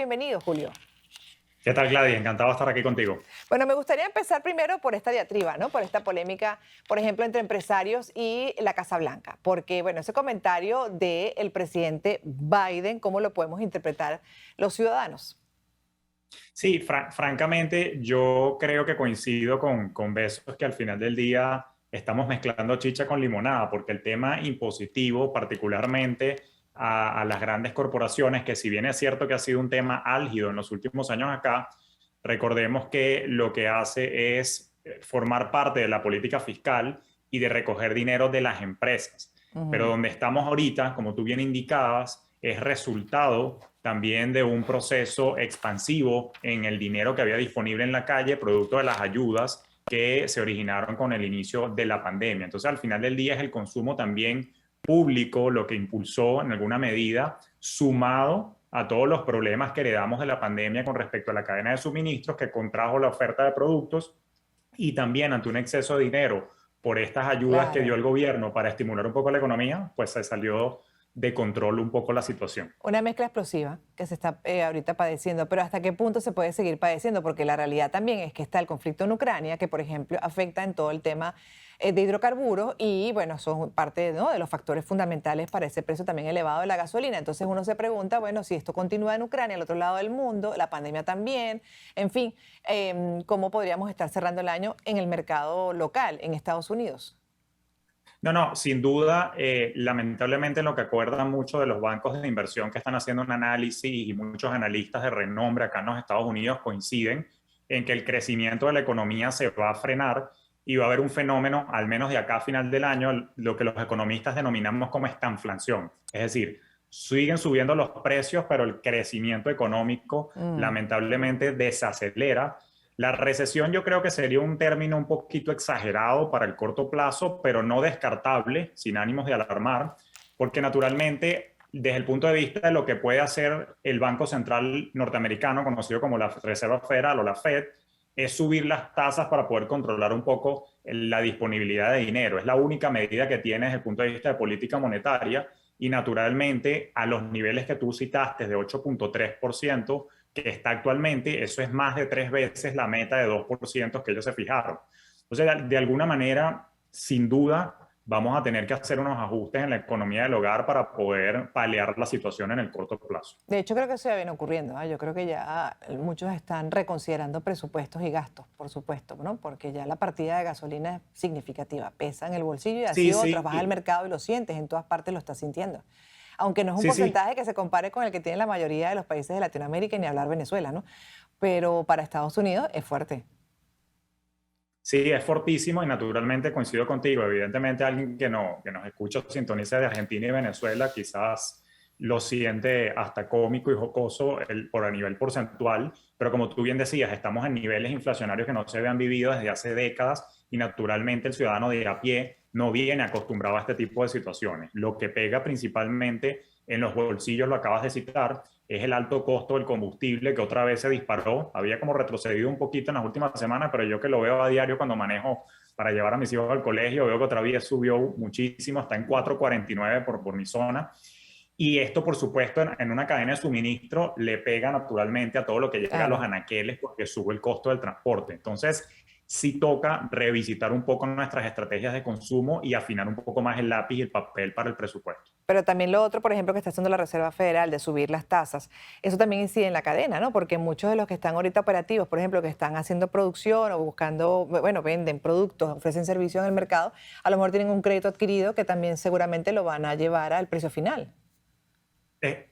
Bienvenido, Julio. ¿Qué tal, Gladys? Encantado de estar aquí contigo. Bueno, me gustaría empezar primero por esta diatriba, ¿no? Por esta polémica, por ejemplo, entre empresarios y la Casa Blanca. Porque, bueno, ese comentario del presidente Biden, ¿cómo lo podemos interpretar los ciudadanos? Sí, francamente, yo creo que coincido con Besos que al final del día estamos mezclando chicha con limonada, porque el tema impositivo, particularmente a las grandes corporaciones, que si bien es cierto que ha sido un tema álgido en los últimos años acá, recordemos que lo que hace es formar parte de la política fiscal y de recoger dinero de las empresas. Pero Ujú. donde estamos ahorita, como tú bien indicabas, es resultado también de un proceso expansivo en el dinero que había disponible en la calle, producto de las ayudas que se originaron con el inicio de la pandemia. Entonces, al final del día es el consumo también público lo que impulsó en alguna medida, sumado a todos los problemas que heredamos de la pandemia con respecto a la cadena de suministros que contrajo la oferta de productos y también ante un exceso de dinero por estas ayudas que dio Claro. el gobierno para estimular un poco la economía, pues se salió de control un poco la situación. Una mezcla explosiva que se está ahorita padeciendo, pero ¿hasta qué punto se puede seguir padeciendo? Porque la realidad también es que está el conflicto en Ucrania, que por ejemplo afecta en todo el tema de hidrocarburos y bueno, son parte, ¿no?, de los factores fundamentales para ese precio también elevado de la gasolina. Entonces uno se pregunta, bueno, si esto continúa en Ucrania, al otro lado del mundo, la pandemia también, en fin, ¿cómo podríamos estar cerrando el año en el mercado local en Estados Unidos? No, no, sin duda, lamentablemente lo que acuerdan mucho de los bancos de inversión que están haciendo un análisis y muchos analistas de renombre acá en los Estados Unidos coinciden en que el crecimiento de la economía se va a frenar y va a haber un fenómeno, al menos de acá a final del año, lo que los economistas denominamos como estanflación. Es decir, siguen subiendo los precios, pero el crecimiento económico Mm. lamentablemente desacelera. La recesión yo creo que sería un término un poquito exagerado para el corto plazo, pero no descartable, sin ánimos de alarmar, porque naturalmente, desde el punto de vista de lo que puede hacer el Banco Central norteamericano, conocido como la Reserva Federal o la Fed, es subir las tasas para poder controlar un poco la disponibilidad de dinero. Es la única medida que tiene desde el punto de vista de política monetaria y naturalmente a los niveles que tú citaste de 8.3%, que está actualmente, eso es más de 3 veces la meta de 2% que ellos se fijaron. Entonces, de alguna manera, sin duda, vamos a tener que hacer unos ajustes en la economía del hogar para poder paliar la situación en el corto plazo. De hecho, creo que eso ya viene ocurriendo, ¿ah? Yo creo que ya muchos están reconsiderando presupuestos y gastos, por supuesto, ¿no? Porque ya la partida de gasolina es significativa, pesa en el bolsillo y así Sí, otras. sí, Vas al mercado y lo sientes, en todas partes lo estás sintiendo. Aunque no es un sí, sí. porcentaje que se compare con el que tiene la mayoría de los países de Latinoamérica, ni hablar Venezuela, ¿no? Pero para Estados Unidos es fuerte. Sí, es fortísimo y naturalmente coincido contigo. Evidentemente, alguien que nos escucha o sintoniza de Argentina y Venezuela quizás lo siente hasta cómico y jocoso por a nivel porcentual, pero como tú bien decías, estamos en niveles inflacionarios que no se habían vivido desde hace décadas y naturalmente el ciudadano de a pie no viene acostumbrado a este tipo de situaciones. Lo que pega principalmente en los bolsillos, lo acabas de citar, es el alto costo del combustible que otra vez se disparó. Había como retrocedido un poquito en las últimas semanas, pero yo que lo veo a diario cuando manejo para llevar a mis hijos al colegio, veo que otra vez subió muchísimo, está en 4.49 por mi zona. Y esto, por supuesto, en una cadena de suministro le pega naturalmente a todo lo que llega a los Claro. anaqueles porque sube el costo del transporte. Entonces, sí toca revisitar un poco nuestras estrategias de consumo y afinar un poco más el lápiz y el papel para el presupuesto. Pero también lo otro, por ejemplo, que está haciendo la Reserva Federal de subir las tasas, eso también incide en la cadena, ¿no? Porque muchos de los que están ahorita operativos, por ejemplo, que están haciendo producción o buscando, bueno, venden productos, ofrecen servicios en el mercado, a lo mejor tienen un crédito adquirido que también seguramente lo van a llevar al precio final.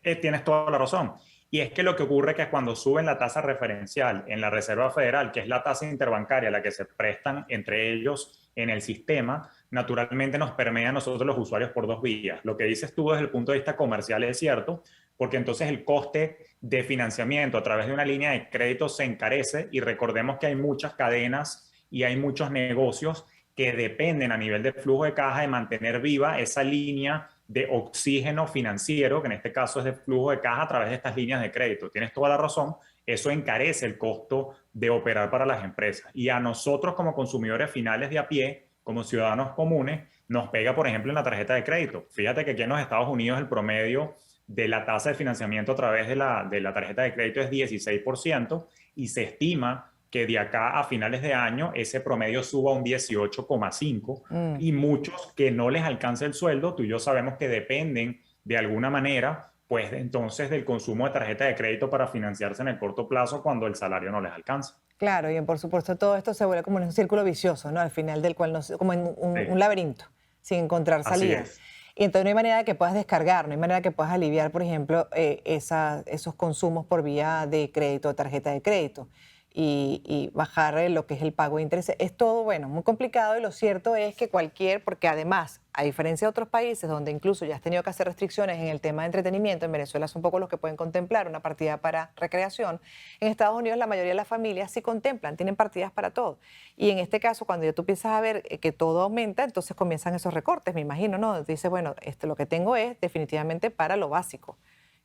Tienes toda la razón. Y es que lo que ocurre es que cuando suben la tasa referencial en la Reserva Federal, que es la tasa interbancaria a la que se prestan entre ellos en el sistema, naturalmente nos permea a nosotros los usuarios por dos vías. Lo que dices tú desde el punto de vista comercial es cierto, porque entonces el coste de financiamiento a través de una línea de crédito se encarece y recordemos que hay muchas cadenas y hay muchos negocios que dependen a nivel de flujo de caja de mantener viva esa línea de oxígeno financiero, que en este caso es de flujo de caja a través de estas líneas de crédito. Tienes toda la razón, eso encarece el costo de operar para las empresas. Y a nosotros como consumidores finales de a pie, como ciudadanos comunes, nos pega, por ejemplo, en la tarjeta de crédito. Fíjate que aquí en los Estados Unidos el promedio de la tasa de financiamiento a través de la tarjeta de crédito es 16% y se estima que de acá a finales de año ese promedio suba a un 18,5%, y muchos que no les alcanza el sueldo, tú y yo sabemos que dependen de alguna manera, pues entonces del consumo de tarjeta de crédito para financiarse en el corto plazo cuando el salario no les alcanza. Claro, y por supuesto todo esto se vuelve como en un círculo vicioso, ¿no? Al final del cual, como en Sí, un laberinto, sin encontrar así salida. es. Y entonces no hay manera de que puedas descargar, no hay manera de que puedas aliviar, por ejemplo, esos consumos por vía de crédito o tarjeta de crédito y bajar lo que es el pago de intereses. Es todo, bueno, muy complicado y lo cierto es que porque además, a diferencia de otros países donde incluso ya has tenido que hacer restricciones en el tema de entretenimiento, en Venezuela son pocos los que pueden contemplar una partida para recreación, en Estados Unidos la mayoría de las familias sí contemplan, tienen partidas para todo. Y en este caso, cuando ya tú empiezas a ver que todo aumenta, entonces comienzan esos recortes, me imagino, ¿no? Dices, bueno, lo que tengo es definitivamente para lo básico,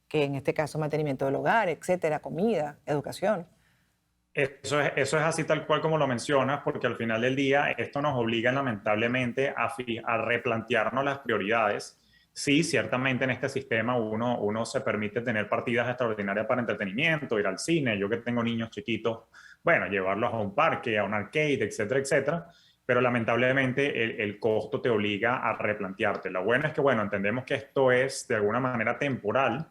que en este caso mantenimiento del hogar, etcétera, comida, educación. Eso es así tal cual como lo mencionas, porque al final del día esto nos obliga lamentablemente a replantearnos las prioridades. Sí, ciertamente en este sistema uno se permite tener partidas extraordinarias para entretenimiento, ir al cine, yo que tengo niños chiquitos, bueno, llevarlos a un parque, a un arcade, etcétera, etcétera, pero lamentablemente el costo te obliga a replantearte. Lo bueno es que, bueno, entendemos que esto es de alguna manera temporal,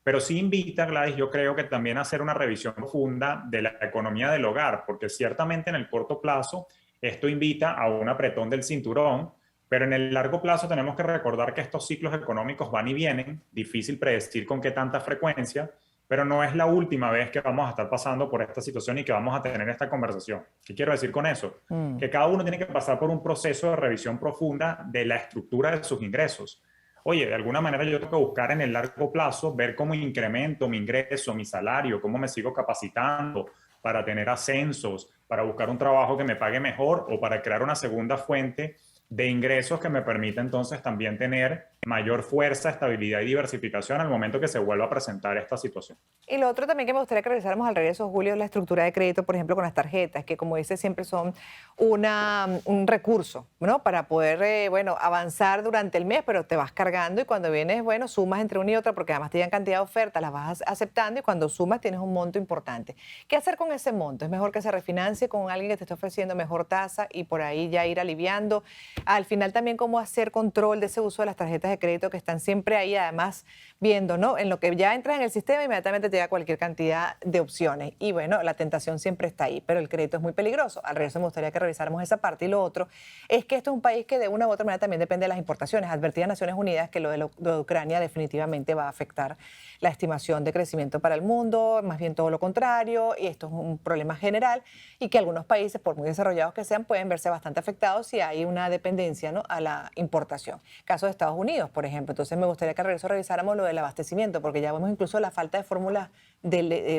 pero sí invita, Gladys, yo creo que también a hacer una revisión profunda de la economía del hogar, porque ciertamente en el corto plazo esto invita a un apretón del cinturón, pero en el largo plazo tenemos que recordar que estos ciclos económicos van y vienen, difícil predecir con qué tanta frecuencia, pero no es la última vez que vamos a estar pasando por esta situación y que vamos a tener esta conversación. ¿Qué quiero decir con eso? Que cada uno tiene que pasar por un proceso de revisión profunda de la estructura de sus ingresos. Oye, de alguna manera yo tengo que buscar en el largo plazo, ver cómo incremento mi ingreso, mi salario, cómo me sigo capacitando para tener ascensos, para buscar un trabajo que me pague mejor o para crear una segunda fuente de ingresos que me permita entonces también tener mayor fuerza, estabilidad y diversificación al momento que se vuelva a presentar esta situación. Y lo otro también que me gustaría que revisáramos al regreso, Julio, es la estructura de crédito, por ejemplo, con las tarjetas, que como dices siempre son un recurso, ¿no? Para poder, bueno, avanzar durante el mes, pero te vas cargando y cuando vienes, bueno, sumas entre una y otra porque además te dan cantidad de ofertas, las vas aceptando y cuando sumas tienes un monto importante. ¿Qué hacer con ese monto? ¿Es mejor que se refinancie con alguien que te esté ofreciendo mejor tasa y por ahí ya ir aliviando? Al final también cómo hacer control de ese uso de las tarjetas de crédito que están siempre ahí, además viendo, ¿no? En lo que ya entras en el sistema, inmediatamente te da cualquier cantidad de opciones. Y bueno, la tentación siempre está ahí, pero el crédito es muy peligroso. Al regreso me gustaría que revisáramos esa parte. Y lo otro es que esto es un país que de una u otra manera también depende de las importaciones. Advertía Naciones Unidas que lo de Ucrania definitivamente va a afectar la estimación de crecimiento para el mundo, más bien todo lo contrario, y esto es un problema general y que algunos países, por muy desarrollados que sean, pueden verse bastante afectados si hay una dependencia, ¿no?, a la importación. Caso de Estados Unidos, por ejemplo. Entonces me gustaría que al regreso revisáramos lo del abastecimiento, porque ya vemos incluso la falta de fórmulas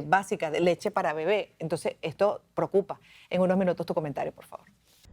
básicas de leche para bebé. Entonces esto preocupa. En unos minutos tu comentario, por favor.